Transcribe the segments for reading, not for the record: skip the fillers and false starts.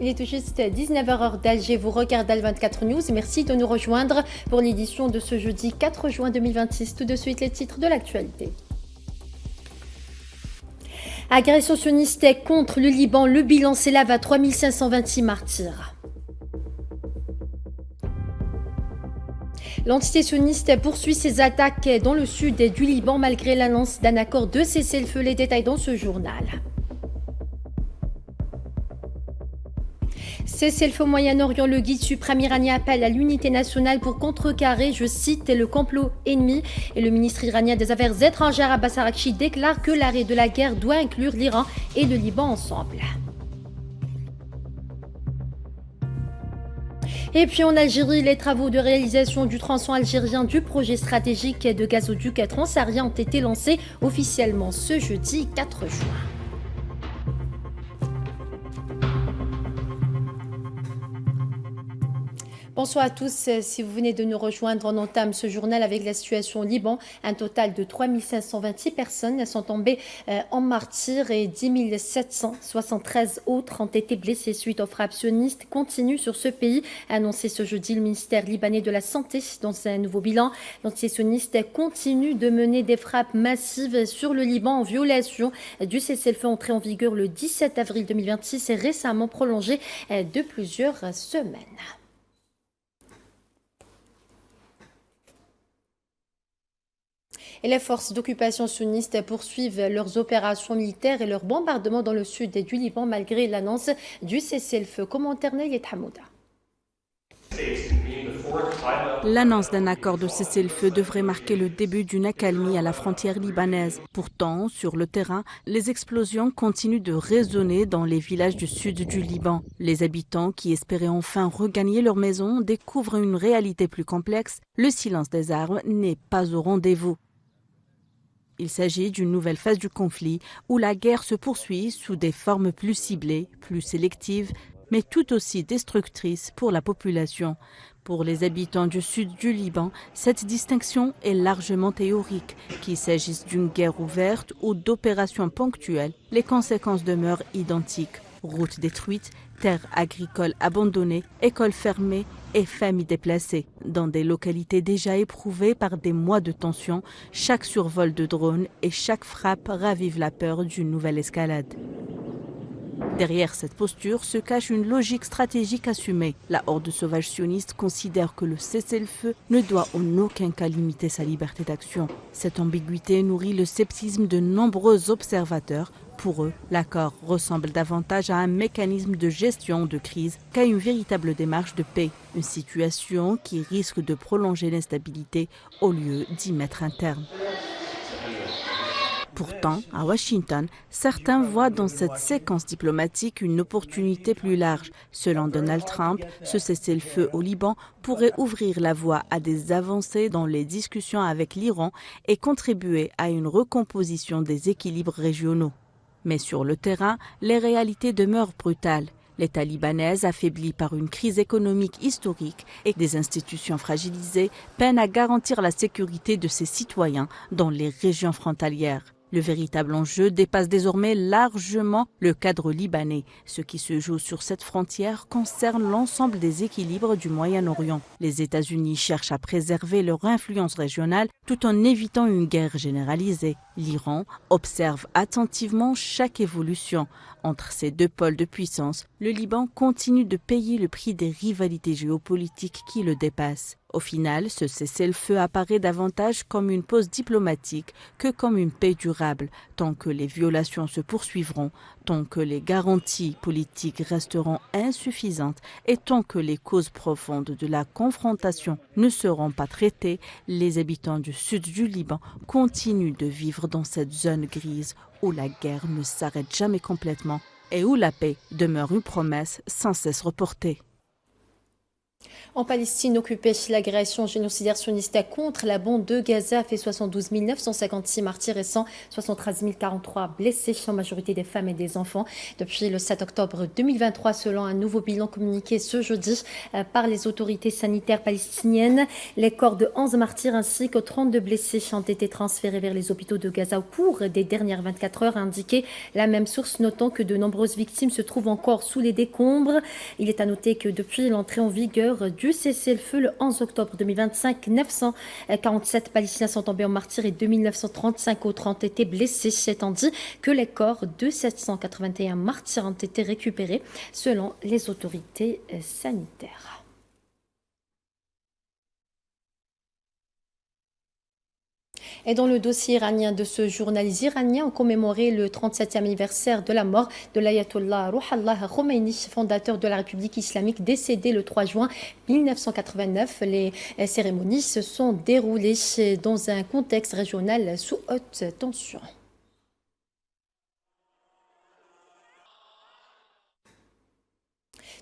Il est tout juste 19h heure d'Alger, vous regardez Al24 News. Merci de nous rejoindre pour l'édition de ce jeudi 4 juin 2026. Tout de suite les titres de l'actualité. Agression sioniste contre le Liban, le bilan s'élève à 3526 martyrs. L'entité sioniste poursuit ses attaques dans le sud du Liban malgré l'annonce d'un accord de cessez-le-feu. Les détails dans ce journal. Cessez-le-feu au Moyen-Orient, le guide suprême iranien appelle à l'unité nationale pour contrecarrer, je cite, le complot ennemi. Et le ministre iranien des Affaires étrangères Abbas Araghchi déclare que l'arrêt de la guerre doit inclure l'Iran et le Liban ensemble. Et puis en Algérie, les travaux de réalisation du tronçon algérien du projet stratégique de gazoduc transsaharien ont été lancés officiellement ce jeudi 4 juin. Bonsoir à tous, si vous venez de nous rejoindre, on entame ce journal avec la situation au Liban. Un total de 3526 personnes sont tombées en martyrs et 10 773 autres ont été blessées suite aux frappes sionistes continues sur ce pays, a annoncé ce jeudi le ministère libanais de la Santé. Dans un nouveau bilan, l'antisioniste continue de mener des frappes massives sur le Liban en violation du cessez-le-feu entré en vigueur le 17 avril 2026 et récemment prolongé de plusieurs semaines. Et les forces d'occupation sionistes poursuivent leurs opérations militaires et leurs bombardements dans le sud du Liban malgré l'annonce du cessez-le-feu. Commentaire Nayet Hamouda. L'annonce d'un accord de cessez-le-feu devrait marquer le début d'une accalmie à la frontière libanaise. Pourtant, sur le terrain, les explosions continuent de résonner dans les villages du sud du Liban. Les habitants qui espéraient enfin regagner leur maison découvrent une réalité plus complexe. Le silence des armes n'est pas au rendez-vous. Il s'agit d'une nouvelle phase du conflit où la guerre se poursuit sous des formes plus ciblées, plus sélectives, mais tout aussi destructrices pour la population. Pour les habitants du sud du Liban, cette distinction est largement théorique. Qu'il s'agisse d'une guerre ouverte ou d'opérations ponctuelles, les conséquences demeurent identiques. Routes détruites, terres agricoles abandonnées, écoles fermées et familles déplacées. Dans des localités déjà éprouvées par des mois de tension, chaque survol de drones et chaque frappe ravive la peur d'une nouvelle escalade. Derrière cette posture se cache une logique stratégique assumée. La horde sauvage sioniste considère que le cessez-le-feu ne doit en aucun cas limiter sa liberté d'action. Cette ambiguïté nourrit le scepticisme de nombreux observateurs. Pour eux, l'accord ressemble davantage à un mécanisme de gestion de crise qu'à une véritable démarche de paix. Une situation qui risque de prolonger l'instabilité au lieu d'y mettre un terme. Pourtant, à Washington, certains voient dans cette séquence diplomatique une opportunité plus large. Selon Donald Trump, ce cessez-le-feu au Liban pourrait ouvrir la voie à des avancées dans les discussions avec l'Iran et contribuer à une recomposition des équilibres régionaux. Mais sur le terrain, les réalités demeurent brutales. L'État libanais, affaibli par une crise économique historique et des institutions fragilisées, peine à garantir la sécurité de ses citoyens dans les régions frontalières. Le véritable enjeu dépasse désormais largement le cadre libanais. Ce qui se joue sur cette frontière concerne l'ensemble des équilibres du Moyen-Orient. Les États-Unis cherchent à préserver leur influence régionale tout en évitant une guerre généralisée. L'Iran observe attentivement chaque évolution. Entre ces deux pôles de puissance, le Liban continue de payer le prix des rivalités géopolitiques qui le dépassent. Au final, ce cessez-le-feu apparaît davantage comme une pause diplomatique que comme une paix durable, tant que les violations se poursuivront, tant que les garanties politiques resteront insuffisantes et tant que les causes profondes de la confrontation ne seront pas traitées, les habitants du sud du Liban continuent de vivre dans cette zone grise où la guerre ne s'arrête jamais complètement et où la paix demeure une promesse sans cesse reportée. En Palestine occupée, l'agression génocidaire sioniste contre la bande de Gaza a fait 72 956 martyrs et 173 043 blessés, en majorité des femmes et des enfants. Depuis le 7 octobre 2023, selon un nouveau bilan communiqué ce jeudi par les autorités sanitaires palestiniennes, les corps de 11 martyrs ainsi que 32 blessés ont été transférés vers les hôpitaux de Gaza au cours des dernières 24 heures, a indiqué la même source, notant que de nombreuses victimes se trouvent encore sous les décombres. Il est à noter que depuis l'entrée en vigueur du cessez-le-feu le 11 octobre 2025, 947 Palestiniens sont tombés en martyrs et 2935 autres ont été blessés, étant dit que les corps de 781 martyrs ont été récupérés selon les autorités sanitaires. Et dans le dossier iranien de ce journal, les Iraniens ont commémoré le 37e anniversaire de la mort de l'ayatollah Rouhollah Khomeini, fondateur de la République islamique, décédé le 3 juin 1989. Les cérémonies se sont déroulées dans un contexte régional sous haute tension.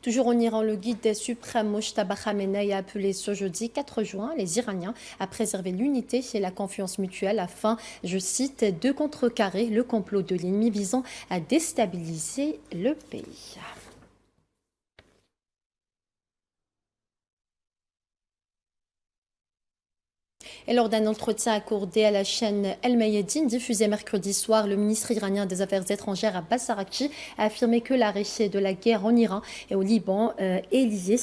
Toujours en Iran, le guide suprême Mojtaba Khamenei a appelé ce jeudi 4 juin les Iraniens à préserver l'unité et la confiance mutuelle afin, je cite, de contrecarrer le complot de l'ennemi visant à déstabiliser le pays. Et lors d'un entretien accordé à la chaîne El Mayadin, diffusé mercredi soir, le ministre iranien des Affaires étrangères Abbas Araghchi a affirmé que l'arrêt de la guerre en Iran et au Liban est lié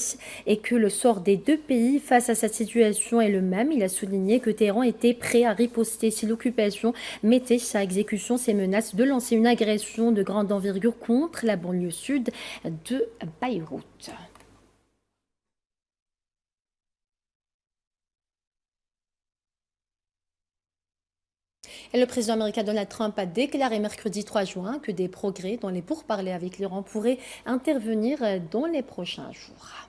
et que le sort des deux pays face à cette situation est le même. Il a souligné que Téhéran était prêt à riposter si l'occupation mettait à exécution ses menaces de lancer une agression de grande envergure contre la banlieue sud de Beyrouth. Et le président américain Donald Trump a déclaré mercredi 3 juin que des progrès dans les pourparlers avec l'Iran pourraient intervenir dans les prochains jours.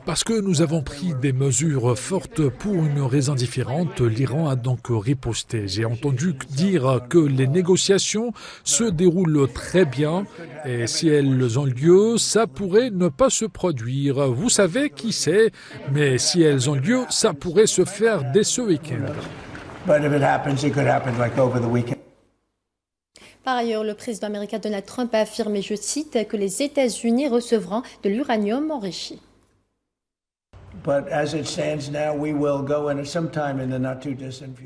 Parce que nous avons pris des mesures fortes pour une raison différente, l'Iran a donc riposté. J'ai entendu dire que les négociations se déroulent très bien et si elles ont lieu, ça pourrait ne pas se produire. Vous savez qui c'est, mais si elles ont lieu, ça pourrait se faire dès ce week-end. Par ailleurs, le président américain Donald Trump a affirmé, je cite, que les États-Unis recevront de l'uranium enrichi.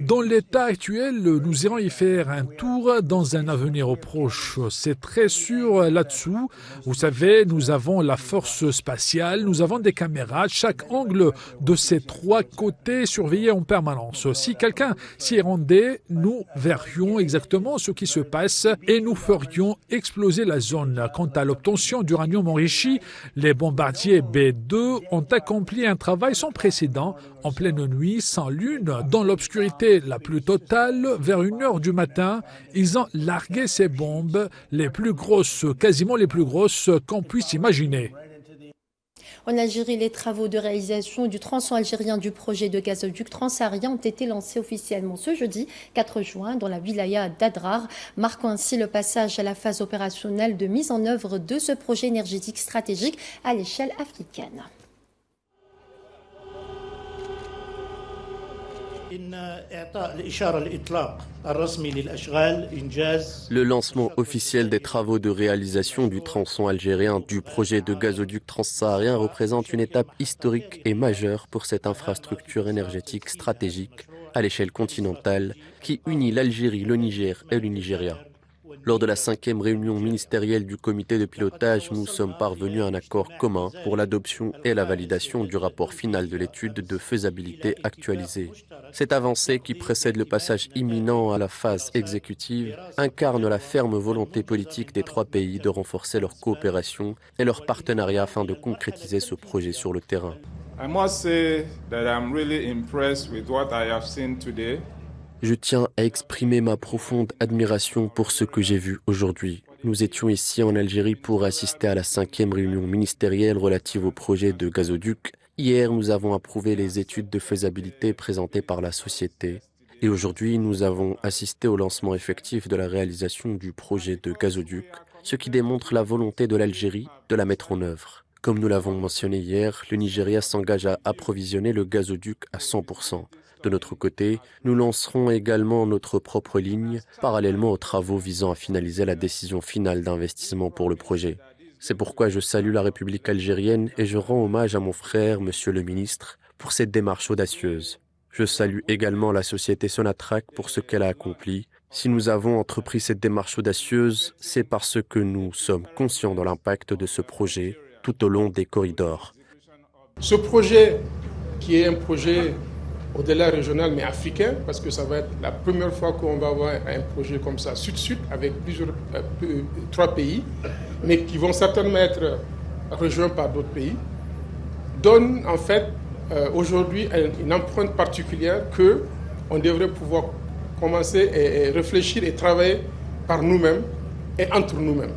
Dans l'état actuel, nous irons y faire un tour dans un avenir proche. C'est très sûr là-dessous. Vous savez, nous avons la force spatiale, nous avons des caméras. Chaque angle de ces trois côtés surveillé en permanence. Si quelqu'un s'y rendait, nous verrions exactement ce qui se passe et nous ferions exploser la zone. Quant à l'obtention d'uranium enrichi, les bombardiers B-2 ont accompli un travail sans précédent, en pleine nuit, sans lune, dans l'obscurité la plus totale, vers 1h du matin, ils ont largué ces bombes, les plus grosses, quasiment les plus grosses qu'on puisse imaginer. En Algérie, les travaux de réalisation du tronçon algérien du projet de gazoduc transsaharien ont été lancés officiellement ce jeudi 4 juin dans la wilaya d'Adrar, marquant ainsi le passage à la phase opérationnelle de mise en œuvre de ce projet énergétique stratégique à l'échelle africaine. Le lancement officiel des travaux de réalisation du tronçon algérien du projet de gazoduc transsaharien représente une étape historique et majeure pour cette infrastructure énergétique stratégique à l'échelle continentale qui unit l'Algérie, le Niger et le Nigeria. Lors de la 5e réunion ministérielle du comité de pilotage, nous sommes parvenus à un accord commun pour l'adoption et la validation du rapport final de l'étude de faisabilité actualisée. Cette avancée, qui précède le passage imminent à la phase exécutive, incarne la ferme volonté politique des trois pays de renforcer leur coopération et leur partenariat afin de concrétiser ce projet sur le terrain. Je tiens à exprimer ma profonde admiration pour ce que j'ai vu aujourd'hui. Nous étions ici en Algérie pour assister à la 5e réunion ministérielle relative au projet de gazoduc. Hier, nous avons approuvé les études de faisabilité présentées par la société. Et aujourd'hui, nous avons assisté au lancement effectif de la réalisation du projet de gazoduc. ce qui démontre la volonté de l'Algérie de la mettre en œuvre. Comme nous l'avons mentionné hier, le Nigeria s'engage à approvisionner le gazoduc à 100%. De notre côté, nous lancerons également notre propre ligne, parallèlement aux travaux visant à finaliser la décision finale d'investissement pour le projet. C'est pourquoi je salue la République algérienne et je rends hommage à mon frère, monsieur le ministre, pour cette démarche audacieuse. Je salue également la société Sonatrach pour ce qu'elle a accompli. Si nous avons entrepris cette démarche audacieuse, c'est parce que nous sommes conscients de l'impact de ce projet tout au long des corridors. Ce projet, qui est un projet au-delà régional mais africain, parce que ça va être la première fois qu'on va avoir un projet comme ça, sud-sud, avec trois pays, mais qui vont certainement être rejoints par d'autres pays, donne en fait aujourd'hui une empreinte particulière qu'on devrait pouvoir commencer et réfléchir et travailler par nous-mêmes et entre nous-mêmes.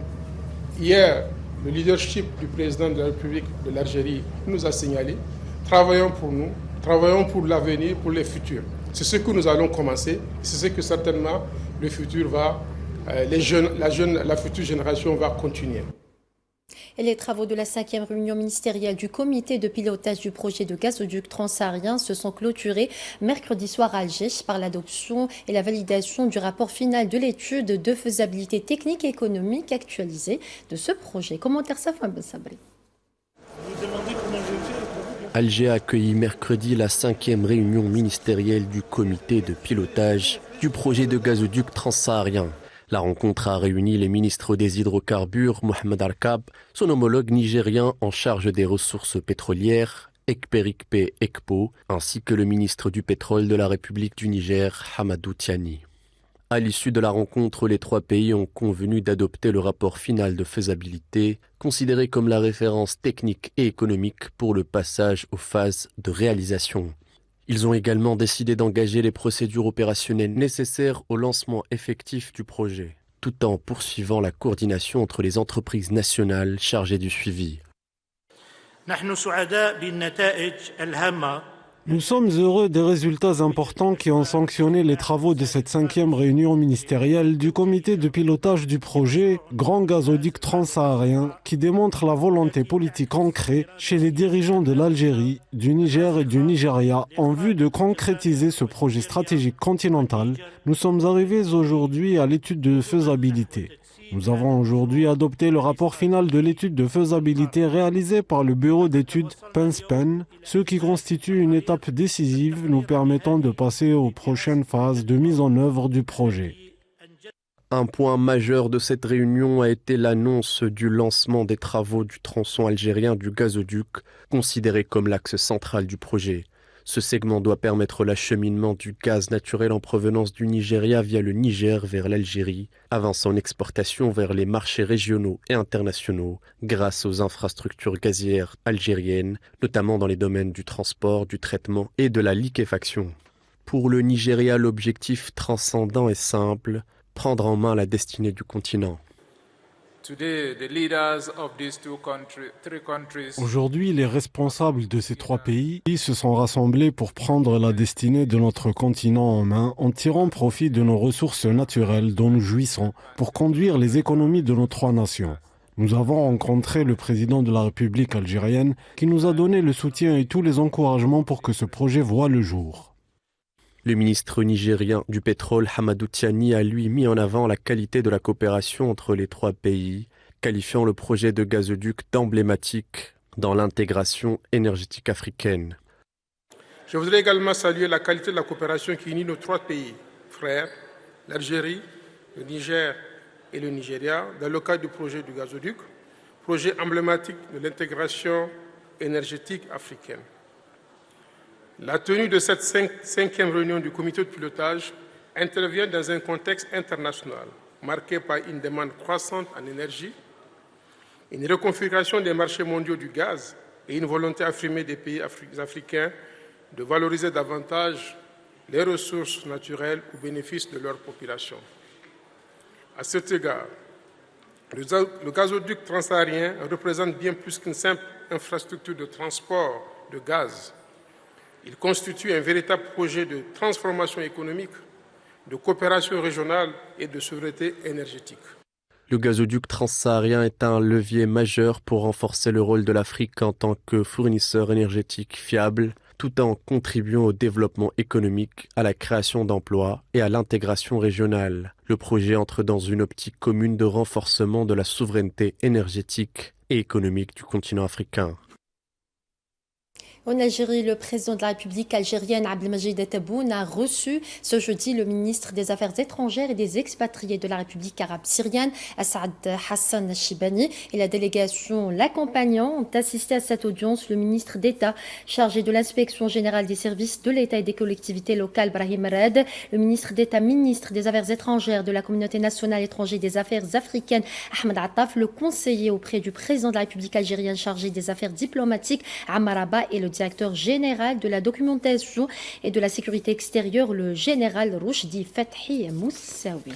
Hier, le leadership du président de la République de l'Algérie nous a signalé, travaillons pour nous, travaillons pour l'avenir, pour les futurs. C'est ce que nous allons commencer, c'est ce que certainement le futur la future génération va continuer. Et les travaux de la 5e réunion ministérielle du comité de pilotage du projet de gazoduc transsaharien se sont clôturés mercredi soir à Alger par l'adoption et la validation du rapport final de l'étude de faisabilité technique et économique actualisée de ce projet. Commentaire Safwan Ben Sabri. Alger a accueilli mercredi la 5e réunion ministérielle du comité de pilotage du projet de gazoduc transsaharien. La rencontre a réuni les ministres des hydrocarbures, Mohamed Arkab, son homologue nigérien en charge des ressources pétrolières, Ekperikpe Ekpo, ainsi que le ministre du pétrole de la République du Niger, Hamadou Tiani. À l'issue de la rencontre, les trois pays ont convenu d'adopter le rapport final de faisabilité, considéré comme la référence technique et économique pour le passage aux phases de réalisation. Ils ont également décidé d'engager les procédures opérationnelles nécessaires au lancement effectif du projet, tout en poursuivant la coordination entre les entreprises nationales chargées du suivi. Nous sommes heureux des résultats importants qui ont sanctionné les travaux de cette 5e réunion ministérielle du comité de pilotage du projet Grand Gazoduc Transsaharien qui démontre la volonté politique ancrée chez les dirigeants de l'Algérie, du Niger et du Nigeria en vue de concrétiser ce projet stratégique continental. Nous sommes arrivés aujourd'hui à l'étude de faisabilité. Nous avons aujourd'hui adopté le rapport final de l'étude de faisabilité réalisée par le bureau d'études PENSPEN, ce qui constitue une étape décisive nous permettant de passer aux prochaines phases de mise en œuvre du projet. Un point majeur de cette réunion a été l'annonce du lancement des travaux du tronçon algérien du gazoduc, considéré comme l'axe central du projet. Ce segment doit permettre l'acheminement du gaz naturel en provenance du Nigeria via le Niger vers l'Algérie, avant son exportation vers les marchés régionaux et internationaux grâce aux infrastructures gazières algériennes, notamment dans les domaines du transport, du traitement et de la liquéfaction. Pour le Nigeria, l'objectif transcendant est simple, prendre en main la destinée du continent. Aujourd'hui, les responsables de ces trois pays se sont rassemblés pour prendre la destinée de notre continent en main en tirant profit de nos ressources naturelles dont nous jouissons pour conduire les économies de nos trois nations. Nous avons rencontré le président de la République algérienne qui nous a donné le soutien et tous les encouragements pour que ce projet voie le jour. Le ministre nigérien du pétrole, Hamadou Tiani, a lui mis en avant la qualité de la coopération entre les trois pays, qualifiant le projet de gazoduc d'emblématique dans l'intégration énergétique africaine. Je voudrais également saluer la qualité de la coopération qui unit nos trois pays frères, l'Algérie, le Niger et le Nigeria, dans le cadre du projet du gazoduc, projet emblématique de l'intégration énergétique africaine. La tenue de cette 5e réunion du comité de pilotage intervient dans un contexte international marqué par une demande croissante en énergie, une reconfiguration des marchés mondiaux du gaz et une volonté affirmée des pays africains de valoriser davantage les ressources naturelles au bénéfice de leur population. À cet égard, le gazoduc transsaharien représente bien plus qu'une simple infrastructure de transport de gaz. Il constitue un véritable projet de transformation économique, de coopération régionale et de souveraineté énergétique. Le gazoduc transsaharien est un levier majeur pour renforcer le rôle de l'Afrique en tant que fournisseur énergétique fiable, tout en contribuant au développement économique, à la création d'emplois et à l'intégration régionale. Le projet entre dans une optique commune de renforcement de la souveraineté énergétique et économique du continent africain. En Algérie, le président de la République algérienne, Abdelmajid Tebboune, a reçu ce jeudi le ministre des Affaires étrangères et des expatriés de la République arabe syrienne, Asad Hassan Chibani, et la délégation l'accompagnant ont assisté à cette audience le ministre d'État chargé de l'inspection générale des services de l'État et des collectivités locales, Brahim Red, le ministre d'État, ministre des Affaires étrangères de la communauté nationale étrangère des Affaires africaines, Ahmed Attaf, le conseiller auprès du président de la République algérienne chargé des affaires diplomatiques, Ammar Abba, et le directeur général de la documentation et de la sécurité extérieure, le général Rochdi Fathi Moussaoui.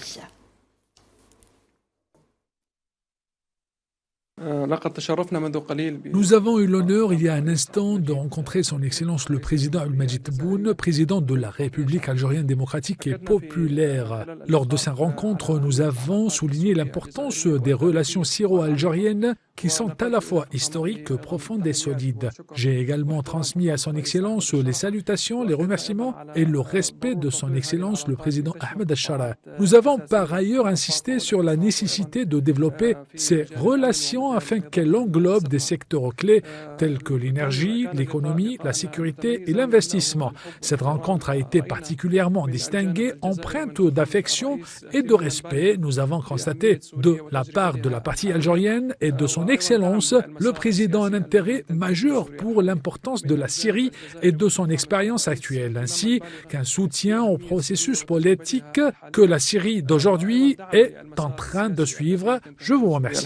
Nous avons eu l'honneur il y a un instant de rencontrer son Excellence le président Abdelmajid Tebboune, président de la République algérienne démocratique et populaire. Lors de sa rencontre, nous avons souligné l'importance des relations syro-algériennes qui sont à la fois historiques, profondes et solides. J'ai également transmis à son Excellence les salutations, les remerciements et le respect de son Excellence le président Ahmed Al-Shara. Nous avons par ailleurs insisté sur la nécessité de développer ces relations afin qu'elle englobe des secteurs clés tels que l'énergie, l'économie, la sécurité et l'investissement. Cette rencontre a été particulièrement distinguée, empreinte d'affection et de respect. Nous avons constaté de la part de la partie algérienne et de son Excellence, le président un intérêt majeur pour l'importance de la Syrie et de son expérience actuelle, ainsi qu'un soutien au processus politique que la Syrie d'aujourd'hui est en train de suivre. Je vous remercie.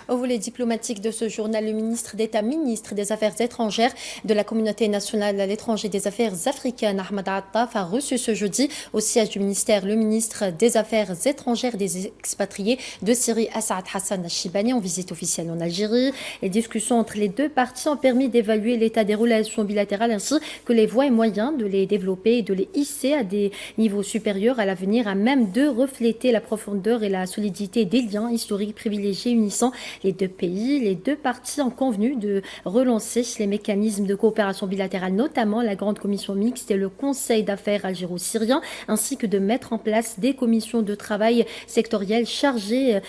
Au volet diplomatique de ce journal, le ministre d'État, ministre des Affaires étrangères de la communauté nationale à l'étranger des Affaires africaines, Ahmed Attaf, a reçu ce jeudi au siège du ministère le ministre des Affaires étrangères des expatriés de Syrie, Asad Hassan Chibani, en visite officielle en Algérie. Les discussions entre les deux parties ont permis d'évaluer l'état des relations bilatérales ainsi que les voies et moyens de les développer et de les hisser à des niveaux supérieurs à l'avenir, à même de refléter la profondeur et la solidité des liens historiques privilégiés unissant les deux pays. Les deux parties ont convenu de relancer les mécanismes de coopération bilatérale, notamment la Grande Commission mixte et le Conseil d'affaires algéro-syrien, ainsi que de mettre en place des commissions de travail sectorielles chargées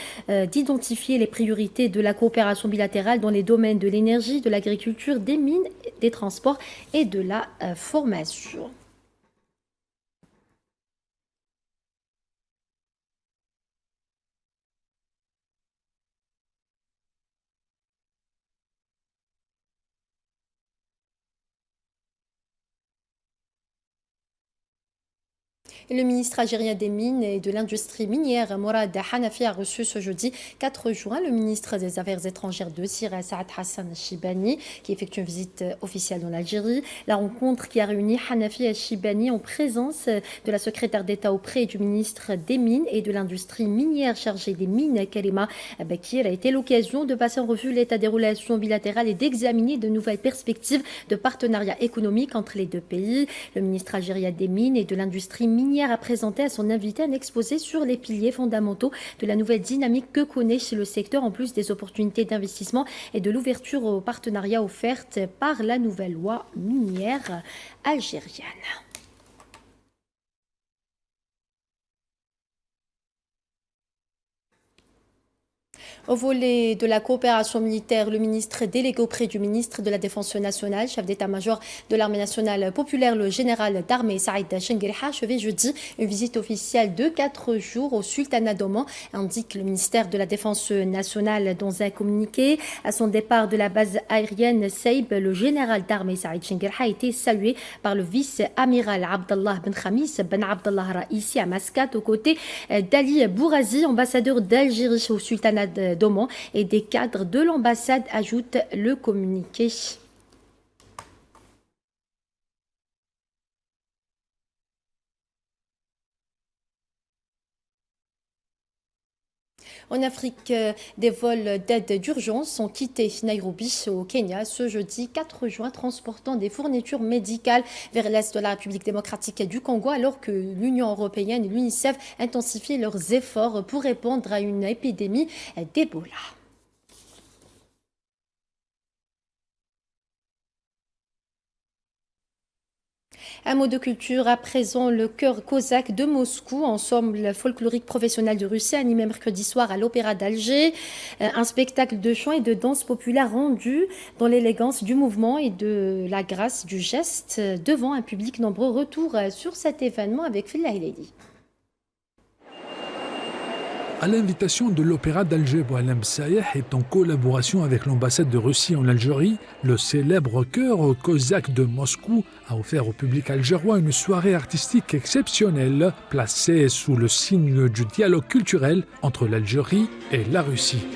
d'identifier les priorités de la coopération bilatérale dans les domaines de l'énergie, de l'agriculture, des mines, des transports et de la formation. Le ministre algérien des Mines et de l'Industrie minière, Mourad Hanafi, a reçu ce jeudi 4 juin le ministre des Affaires étrangères de Syrie, Asad Hassan Chibani, qui effectue une visite officielle en Algérie. La rencontre qui a réuni Hanafi et Chibani en présence de la secrétaire d'État auprès du ministre des Mines et de l'Industrie minière chargée des mines, Karima Bakir, a été l'occasion de passer en revue l'état des relations bilatérales et d'examiner de nouvelles perspectives de partenariat économique entre les deux pays. Le ministre algérien des Mines et de l'Industrie minière a présenté à son invité un exposé sur les piliers fondamentaux de la nouvelle dynamique que connaît le secteur, en plus des opportunités d'investissement et de l'ouverture aux partenariats offertes par la nouvelle loi minière algérienne. Au volet de la coopération militaire, le ministre délégué auprès du ministre de la Défense nationale, chef d'état-major de l'armée nationale populaire, le général d'armée Saïd Chenguerha, a achevé jeudi une visite officielle de 4 jours au sultanat d'Oman, indique le ministère de la Défense nationale dans un communiqué. À son départ de la base aérienne Seib, le général d'armée Saïd Chenguerha a été salué par le vice-amiral Abdallah Ben Khamis Ben Abdallah Raïsi à Mascate, aux côtés d'Ali Bourazi, ambassadeur d'Algérie au sultanat d'Oman, et des cadres de l'ambassade, ajoute le communiqué. En Afrique, des vols d'aide d'urgence ont quitté Nairobi au Kenya ce jeudi 4 juin, transportant des fournitures médicales vers l'est de la République démocratique du Congo, alors que l'Union européenne et l'UNICEF intensifient leurs efforts pour répondre à une épidémie d'Ebola. Un mot de culture à présent, le chœur cosaque de Moscou, ensemble folklorique professionnel de Russie, animé mercredi soir à l'Opéra d'Alger. Un spectacle de chant et de danse populaire rendu dans l'élégance du mouvement et de la grâce du geste devant un public nombreux. Retour sur cet événement avec Phil Laileli. À l'invitation de l'Opéra d'Alger, Boualem Saïh est en collaboration avec l'ambassade de Russie en Algérie. Le célèbre chœur cosaque de Moscou a offert au public algérois une soirée artistique exceptionnelle, placée sous le signe du dialogue culturel entre l'Algérie et la Russie.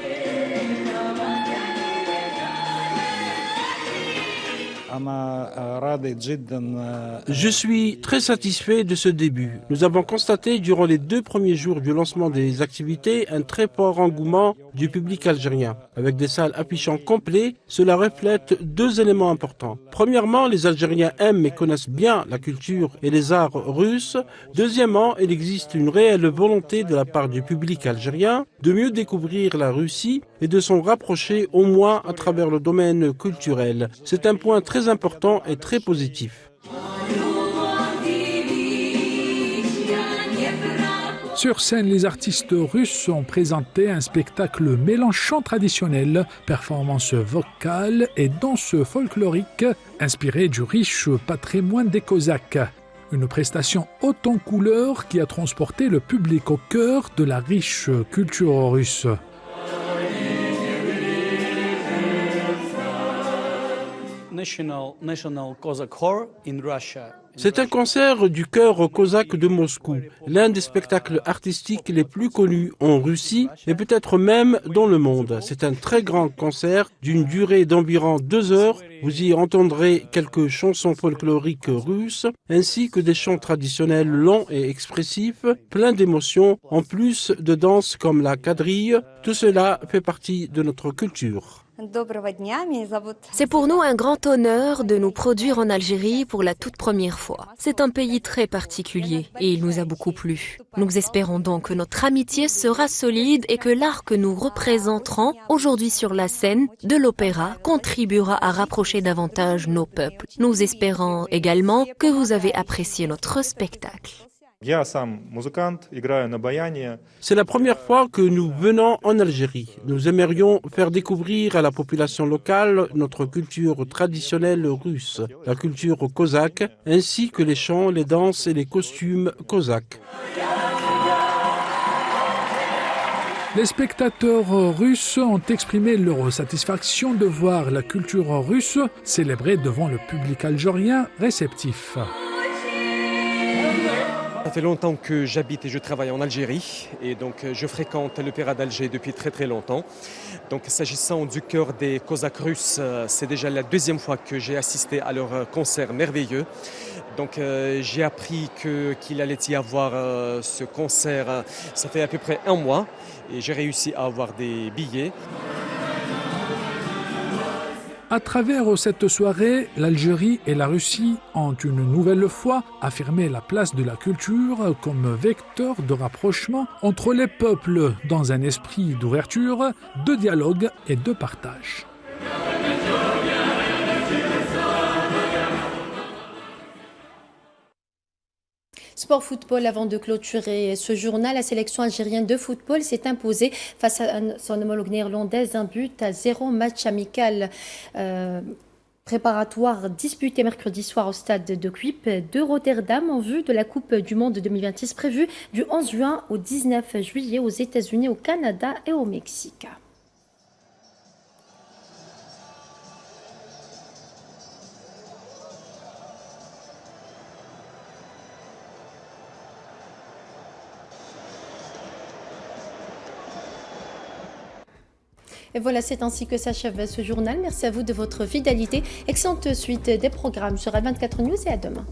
Je suis très satisfait de ce début. Nous avons constaté durant les 2 premiers jours du lancement des activités un très fort engouement du public algérien. Avec des salles affichant complet, cela reflète 2 éléments importants. Premièrement, les Algériens aiment et connaissent bien la culture et les arts russes. Deuxièmement, il existe une réelle volonté de la part du public algérien de mieux découvrir la Russie et de s'en rapprocher au moins à travers le domaine culturel. C'est un point très important et très positif. Sur scène, les artistes russes ont présenté un spectacle mêlant chant traditionnel, performance vocale et danse folklorique inspirée du riche patrimoine des Cosaques. Une prestation haute en couleurs qui a transporté le public au cœur de la riche culture russe. C'est un concert du chœur cosaque de Moscou, l'un des spectacles artistiques les plus connus en Russie et peut-être même dans le monde. C'est un très grand concert d'une durée d'environ 2 heures. Vous y entendrez quelques chansons folkloriques russes ainsi que des chants traditionnels longs et expressifs, pleins d'émotions, en plus de danses comme la quadrille. Tout cela fait partie de notre culture. C'est pour nous un grand honneur de nous produire en Algérie pour la toute première fois. C'est un pays très particulier et il nous a beaucoup plu. Nous espérons donc que notre amitié sera solide et que l'art que nous représenterons aujourd'hui sur la scène de l'opéra contribuera à rapprocher davantage nos peuples. Nous espérons également que vous avez apprécié notre spectacle. C'est la première fois que nous venons en Algérie. Nous aimerions faire découvrir à la population locale notre culture traditionnelle russe, la culture cosaque, ainsi que les chants, les danses et les costumes cosaques. Les spectateurs russes ont exprimé leur satisfaction de voir la culture russe célébrée devant le public algérien réceptif. Ça fait longtemps que j'habite et je travaille en Algérie et donc je fréquente l'Opéra d'Alger depuis très longtemps. Donc s'agissant du chœur des Cosaques russes, c'est déjà la 2e fois que j'ai assisté à leur concert merveilleux. Donc j'ai appris qu'il allait y avoir ce concert, ça fait à peu près 1 mois et j'ai réussi à avoir des billets. À travers cette soirée, l'Algérie et la Russie ont une nouvelle fois affirmé la place de la culture comme vecteur de rapprochement entre les peuples dans un esprit d'ouverture, de dialogue et de partage. Sport football, avant de clôturer ce journal, la sélection algérienne de football s'est imposée face à son homologue néerlandaise, 1-0, match amical préparatoire disputé mercredi soir au stade de Kuip de Rotterdam en vue de la Coupe du Monde 2026 prévue du 11 juin au 19 juillet aux États-Unis, au Canada et au Mexique. Et voilà, c'est ainsi que s'achève ce journal. Merci à vous de votre fidélité. Excellente suite des programmes sur Al24 News et à demain.